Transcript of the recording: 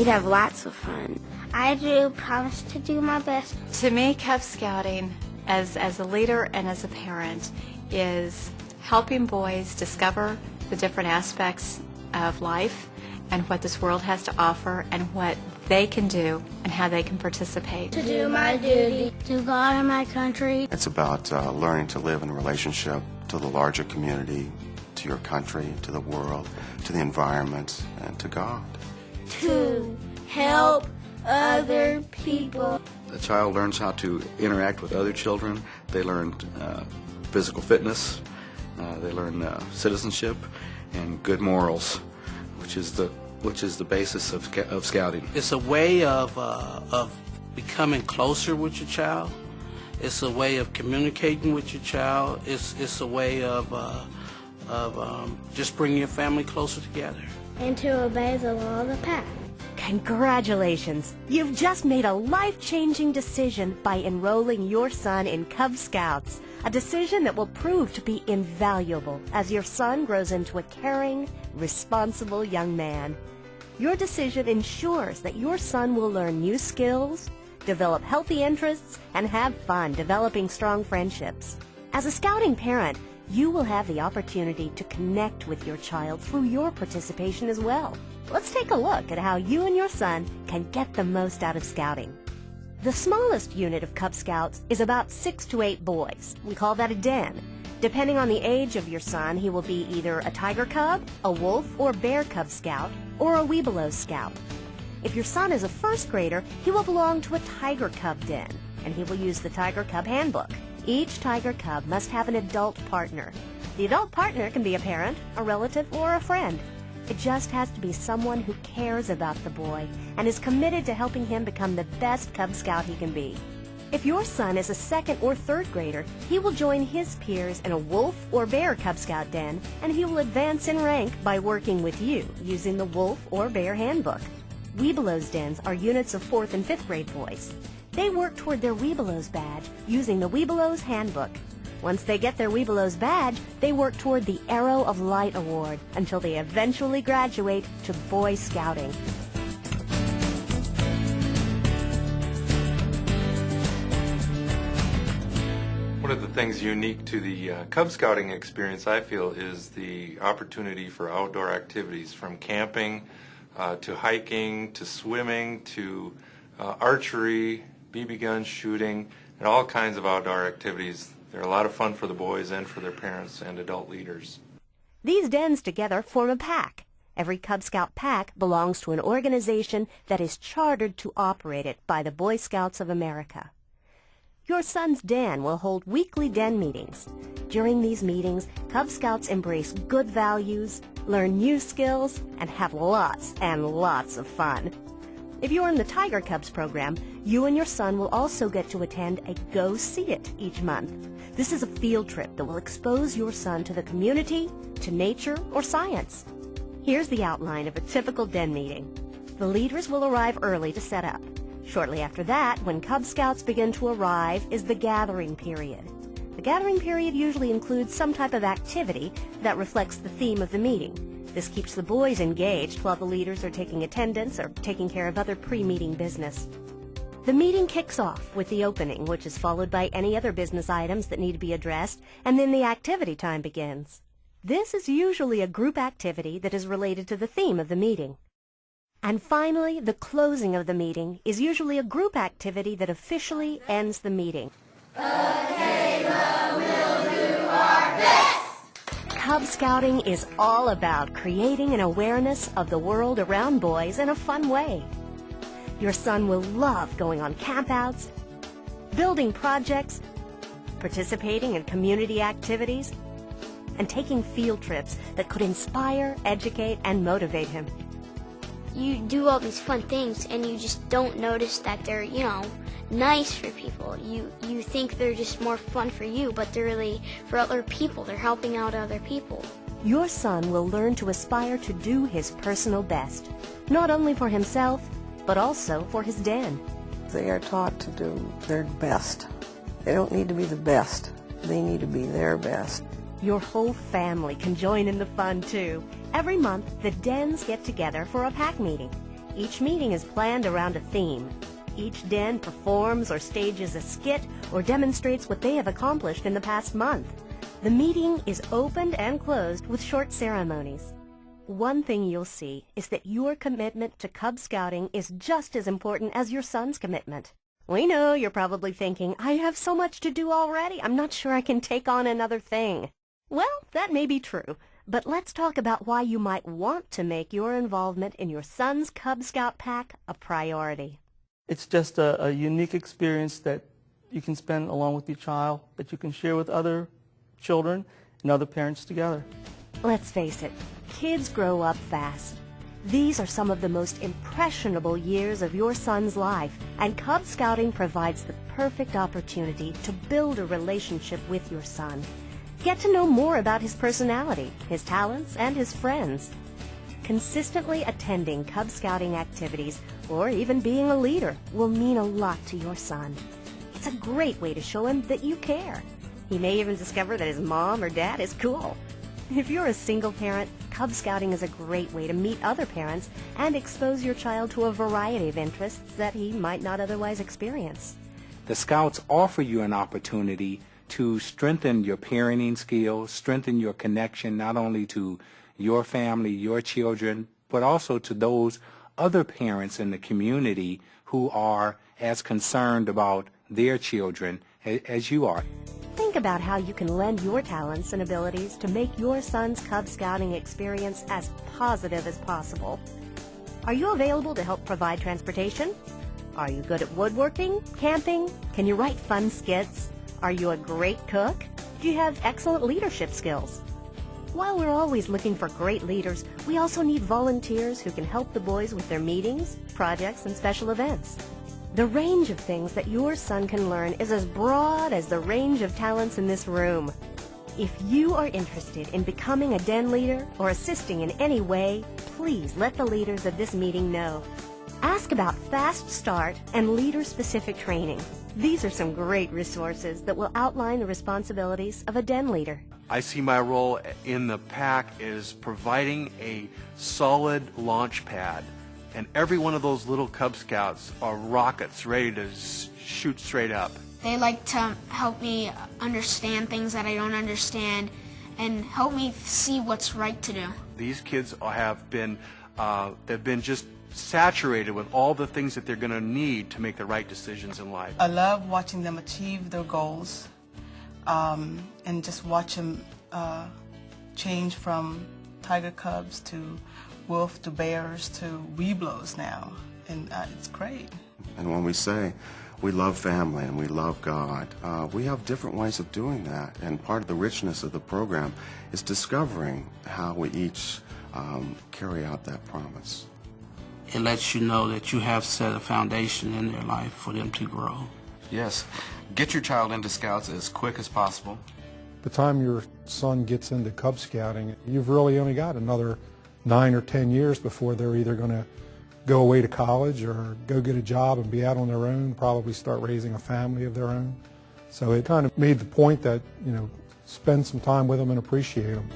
He'd have lots of fun. I do promise to do my best. To me, Cub Scouting, as a leader and as a parent, is helping boys discover the different aspects of life and what this world has to offer and what they can do and how they can participate. To do my duty to God and my country. It's about learning to live in relationship to the larger community, to your country, to the world, to the environment, and to God. To help other people. The child learns how to interact with other children. They learn physical fitness. They learn citizenship and good morals, which is the basis of scouting. It's a way of becoming closer with your child. It's a way of communicating with your child. It's a way of just bringing your family closer together. And to obey the law of the pack. Congratulations! You've just made a life-changing decision by enrolling your son in Cub Scouts. A decision that will prove to be invaluable as your son grows into a caring, responsible young man. Your decision ensures that your son will learn new skills, develop healthy interests, and have fun developing strong friendships. As a scouting parent, you will have the opportunity to connect with your child through your participation as well. Let's take a look at how you and your son can get the most out of scouting. The smallest unit of Cub Scouts is about 6 to 8 boys. We call that a den. Depending on the age of your son, he will be either a tiger cub, a wolf or bear Cub Scout, or a Webelos Scout. If your son is a first grader, he will belong to a tiger cub den, and he will use the Tiger Cub Handbook. Each tiger cub must have an adult partner. The adult partner can be a parent, a relative, or a friend. It just has to be someone who cares about the boy and is committed to helping him become the best Cub Scout he can be. If your son is a second or third grader, he will join his peers in a wolf or bear Cub Scout den, and he will advance in rank by working with you using the Wolf or Bear Handbook. Webelos dens are units of 4th and 5th grade boys. They work toward their Webelos badge using the Webelos Handbook. Once they get their Webelos badge, they work toward the Arrow of Light Award until they eventually graduate to Boy Scouting. One of the things unique to the Cub Scouting experience, I feel, is the opportunity for outdoor activities, from camping to hiking to swimming to archery, BB gun shooting, and all kinds of outdoor activities. They're a lot of fun for the boys and for their parents and adult leaders. These dens together form a pack. Every Cub Scout pack belongs to an organization that is chartered to operate it by the Boy Scouts of America. Your son's den will hold weekly den meetings. During these meetings, Cub Scouts embrace good values, learn new skills, and have lots and lots of fun. If you're in the Tiger Cubs program, you and your son will also get to attend a Go See It each month. This is a field trip that will expose your son to the community, to nature, or science. Here's the outline of a typical den meeting. The leaders will arrive early to set up. Shortly after that, when Cub Scouts begin to arrive, is the gathering period. The gathering period usually includes some type of activity that reflects the theme of the meeting. This keeps the boys engaged while the leaders are taking attendance or taking care of other pre-meeting business. The meeting kicks off with the opening, which is followed by any other business items that need to be addressed, and then the activity time begins. This is usually a group activity that is related to the theme of the meeting. And finally, the closing of the meeting is usually a group activity that officially ends the meeting. Okay, but we'll do our best. Cub Scouting is all about creating an awareness of the world around boys in a fun way. Your son will love going on campouts, building projects, participating in community activities, and taking field trips that could inspire, educate, and motivate him. You do all these fun things and you just don't notice that they're, nice for people. You think they're just more fun for you, but they're really for other people. They're helping out other people. Your son will learn to aspire to do his personal best, not only for himself, but also for his den. They are taught to do their best. They don't need to be the best. They need to be their best. Your whole family can join in the fun, too. Every month, the dens get together for a pack meeting. Each meeting is planned around a theme. Each den performs or stages a skit or demonstrates what they have accomplished in the past month. The meeting is opened and closed with short ceremonies. One thing you'll see is that your commitment to Cub Scouting is just as important as your son's commitment. We know you're probably thinking, I have so much to do already, I'm not sure I can take on another thing. Well, that may be true, but let's talk about why you might want to make your involvement in your son's Cub Scout pack a priority. It's just a unique experience that you can spend along with your child, that you can share with other children and other parents together. Let's face it, kids grow up fast. These are some of the most impressionable years of your son's life, and Cub Scouting provides the perfect opportunity to build a relationship with your son. Get to know more about his personality, his talents, and his friends. Consistently attending Cub Scouting activities, or even being a leader, will mean a lot to your son. It's a great way to show him that you care. He may even discover that his mom or dad is cool. If you're a single parent, Cub Scouting is a great way to meet other parents and expose your child to a variety of interests that he might not otherwise experience. The Scouts offer you an opportunity to strengthen your parenting skills, strengthen your connection not only to your family, your children, but also to those other parents in the community who are as concerned about their children as you are. Think about how you can lend your talents and abilities to make your son's Cub Scouting experience as positive as possible. Are you available to help provide transportation? Are you good at woodworking, camping? Can you write fun skits? Are you a great cook? Do you have excellent leadership skills? While we're always looking for great leaders, we also need volunteers who can help the boys with their meetings, projects, and special events. The range of things that your son can learn is as broad as the range of talents in this room. If you are interested in becoming a den leader or assisting in any way, please let the leaders of this meeting know. Ask about Fast Start and leader-specific training. These are some great resources that will outline the responsibilities of a den leader. I see my role in the pack is providing a solid launch pad. And every one of those little Cub Scouts are rockets ready to shoot straight up. They like to help me understand things that I don't understand and help me see what's right to do. These kids have been they've been just saturated with all the things that they're going to need to make the right decisions in life. I love watching them achieve their goals and just watch them change from tiger cubs to wolf to bears to webelos now, and it's great. And when we say we love family and we love God, we have different ways of doing that. And part of the richness of the program is discovering how we each carry out that promise. It lets you know that you have set a foundation in their life for them to grow. Yes. Get your child into Scouts as quick as possible. The time your son gets into Cub Scouting, you've really only got another 9 or 10 years before they're either going to go away to college or go get a job and be out on their own, probably start raising a family of their own. So it kind of made the point that, spend some time with them and appreciate them.